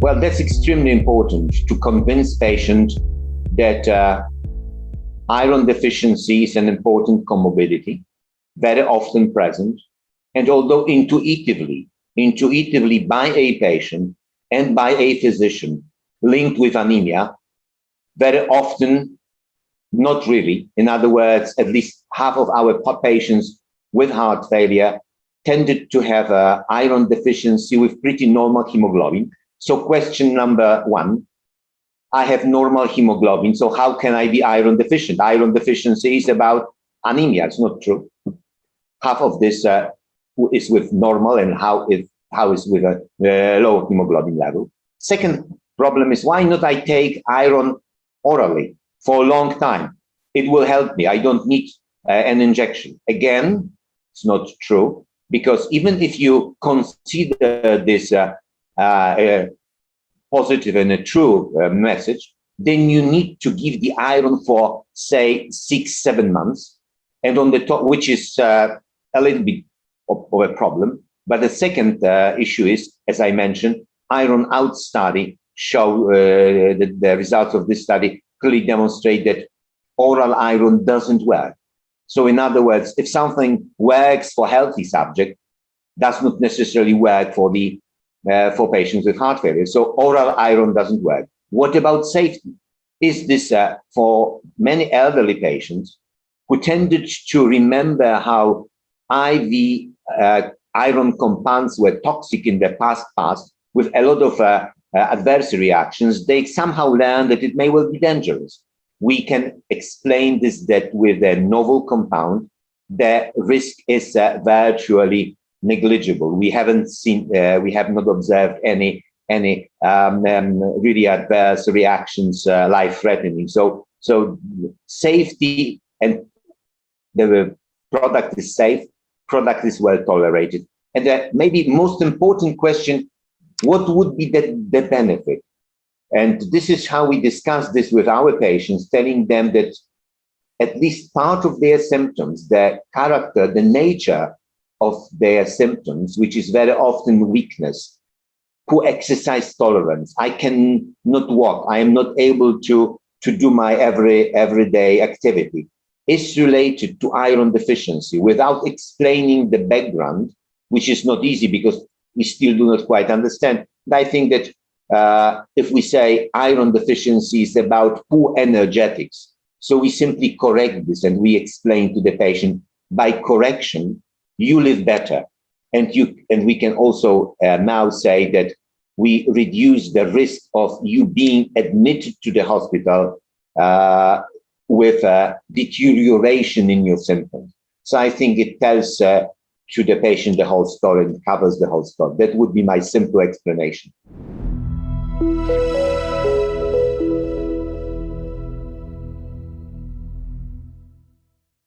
Well, that's extremely important to convince patients that iron deficiency is an important comorbidity, very often present, and although intuitively by a patient and by a physician linked with anemia, very often not really. In other words, at least half of our patients with heart failure tended to have iron deficiency with pretty normal hemoglobin. So question number one, I have normal hemoglobin, so how can I be iron deficient? Iron deficiency is about anemia. It's not true. Half of this is with normal, and how is with a low hemoglobin level. Second problem is, why not I take iron orally for a long time? It will help me. I don't need an injection. Again, it's not true, because even if you consider this positive and a true message, then you need to give the iron for, say, 6-7 months, and on the top, which is a little bit of a problem. But the second issue is, as I mentioned, iron out study show the results of this study clearly demonstrate that oral iron doesn't work. So in other words, if something works for healthy subject, does not necessarily work for the for patients with heart failure. So oral iron doesn't work. What about safety? Is this for many elderly patients who tended to remember how IV iron compounds were toxic in the past with a lot of adverse reactions, they somehow learned that it may well be dangerous. We can explain this, that with a novel compound, the risk is virtually negligible. We haven't seen, we have not observed any really adverse reactions, life-threatening. So safety, and the product is safe, product is well tolerated. And maybe most important question, what would be the benefit? And this is how we discuss this with our patients, telling them that at least part of their symptoms, their character, the nature of their symptoms, which is very often weakness, poor exercise tolerance. I can not walk. I am not able to do my everyday activity, is related to iron deficiency without explaining the background, which is not easy because we still do not quite understand. And I think that if we say iron deficiency is about poor energetics, so we simply correct this and we explain to the patient, by correction, you live better. And we can also now say that we reduce the risk of you being admitted to the hospital with deterioration in your symptoms. So I think it tells to the patient the whole story and covers the whole story. That would be my simple explanation.